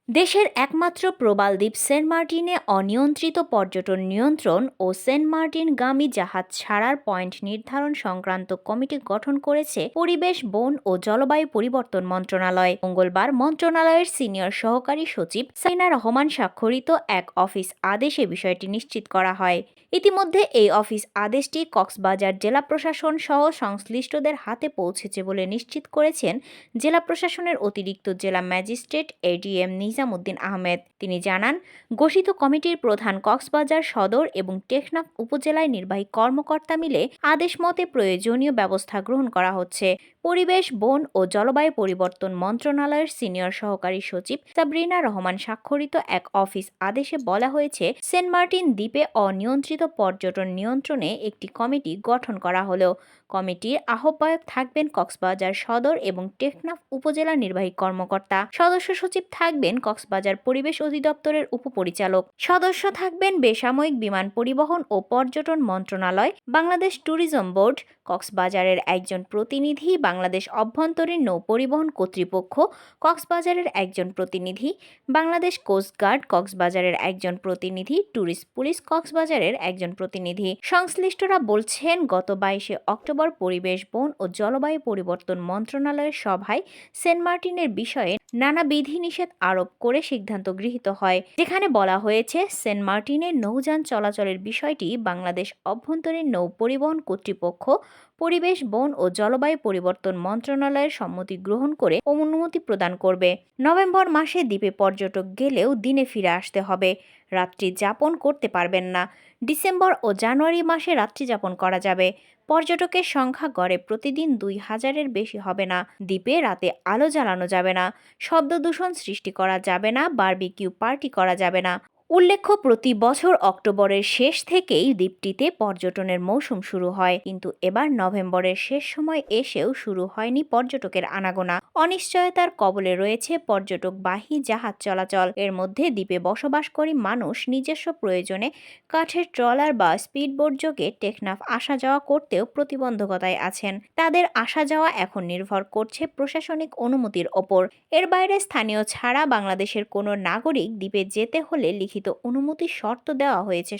দেশের একমাত্র প্রবাল দ্বীপ সেন্ট মার্টিনে অনিয়ন্ত্রিত পর্যটন নিয়ন্ত্রণ ও সেন্ট মার্টিনগামী জাহাজ ছাড়ার পয়েন্ট নির্ধারণ সংক্রান্ত কমিটি গঠন করেছে পরিবেশ, বন ও জলবায়ু পরিবর্তন মন্ত্রণালয়। মঙ্গলবার মন্ত্রণালয়ের সিনিয়র সহকারী সচিব সাইনা রহমান স্বাক্ষরিত এক অফিস আদেশে বিষয়টি নিশ্চিত করা হয়। ইতিমধ্যে এই অফিস আদেশটি কক্সবাজার জেলা প্রশাসন সহ সংশ্লিষ্টদের হাতে পৌঁছেছে বলে নিশ্চিত করেছেন জেলা প্রশাসনের অতিরিক্ত জেলা ম্যাজিস্ট্রেট এডিএম নিজামুদ্দিন আহমেদ। তিনি জানান, গঠিত কমিটির প্রধান কক্সবাজার সদর এবং টেকনাফ উপজেলায় নির্বাহী কর্মকর্তা মিলে আদেশ মতে প্রয়োজনীয় ব্যবস্থা গ্রহণ করা হচ্ছে। পরিবেশ, বন ও জলবায়ু পরিবর্তন মন্ত্রণালয়ের সিনিয়র সহকারী সচিব সাবরিনা রহমান স্বাক্ষরিত এক অফিস আদেশে বলা হয়েছে, সেন্ট মার্টিন দ্বীপে অনিয়ন্ত্রিত পর্যটন নিয়ন্ত্রণে একটি কমিটি গঠন করা হলো। কমিটির আহ্বায়ক থাকবেন কক্সবাজার সদর এবং টেকনাফ উপজেলা নির্বাহী কর্মকর্তা। সদস্য সচিব থাকবেন কক্সবাজার পরিবেশ অধিদপ্তরের উপপরিচালক। সদস্য থাকবেন বেসামরিক বিমান পরিবহন ও পর্যটন মন্ত্রণালয়, বাংলাদেশ ট্যুরিজম বোর্ড, কক্সবাজারের একজন প্রতিনিধি, বাংলাদেশ অভ্যন্তরীণ নৌ পরিবহন কর্তৃপক্ষ, কক্সবাজারের একজন প্রতিনিধি, বাংলাদেশ কোস্টগার্ড কক্সবাজারের একজন প্রতিনিধি, ট্যুরিস্ট পুলিশ কক্সবাজারের একজন প্রতিনিধি। সংশ্লিষ্টরা বলছেন, গত 22 অক্টোবর পরিবেশ, বন ও জলবায়ু পরিবর্তন মন্ত্রণালয়ের সভায় সেন্ট মার্টিনের বিষয়ে নানা বিধিনিষেধ আরোপ করে সিদ্ধান্ত গৃহীত হয়, যেখানে বলা হয়েছে সেন্ট মার্টিনের নৌযান চলাচলের বিষয়টি বাংলাদেশ অভ্যন্তরীণ নৌ পরিবহন কর্তৃপক্ষ পরিবেশ, বন ও জলবায়ু পরিবর্তন মন্ত্রণালয়ের সম্মতি গ্রহণ করে অনুমতি প্রদান করবে। নভেম্বর মাসে দ্বীপে পর্যটক গেলেও দিনে ফিরে আসতে হবে, রাত্রি যাপন করতে পারবেন না। ডিসেম্বর ও জানুয়ারি মাসে রাত্রি যাপন করা যাবে। পর্যটকের সংখ্যা গড়ে প্রতিদিন 2000-এর বেশি হবে না। দ্বীপে রাতে আলো জ্বালানো যাবে না, শব্দ দূষণ সৃষ্টি করা যাবে না, বারবিকিউ পার্টি করা যাবে না। উল্লেখ্য, প্রতি বছর অক্টোবরের শেষ থেকেই দ্বীপটিতে পর্যটনের মৌসুম শুরু হয়, কিন্তু এবার নভেম্বরের শেষ সময় এসেও শুরু হয়নি পর্যটকের আনাগোনা। অনিশ্চয়তার কবলে রয়েছে পর্যটকবাহী জাহাজ চলাচল। এর মধ্যে দ্বীপে বসবাসকারী মানুষ নিজস্ব প্রয়োজনে কাঠের ট্রলার বা স্পিডবোট যোগে টেকনাফ আসা যাওয়া করতেও প্রতিবন্ধকতায় আছেন। তাদের আসা যাওয়া এখন নির্ভর করছে প্রশাসনিক অনুমতির ওপর। এর বাইরে স্থানীয় ছাড়া বাংলাদেশের কোনো নাগরিক দ্বীপে যেতে হলে লিখিত অনুমতির শর্ত দেওয়া হয়েছে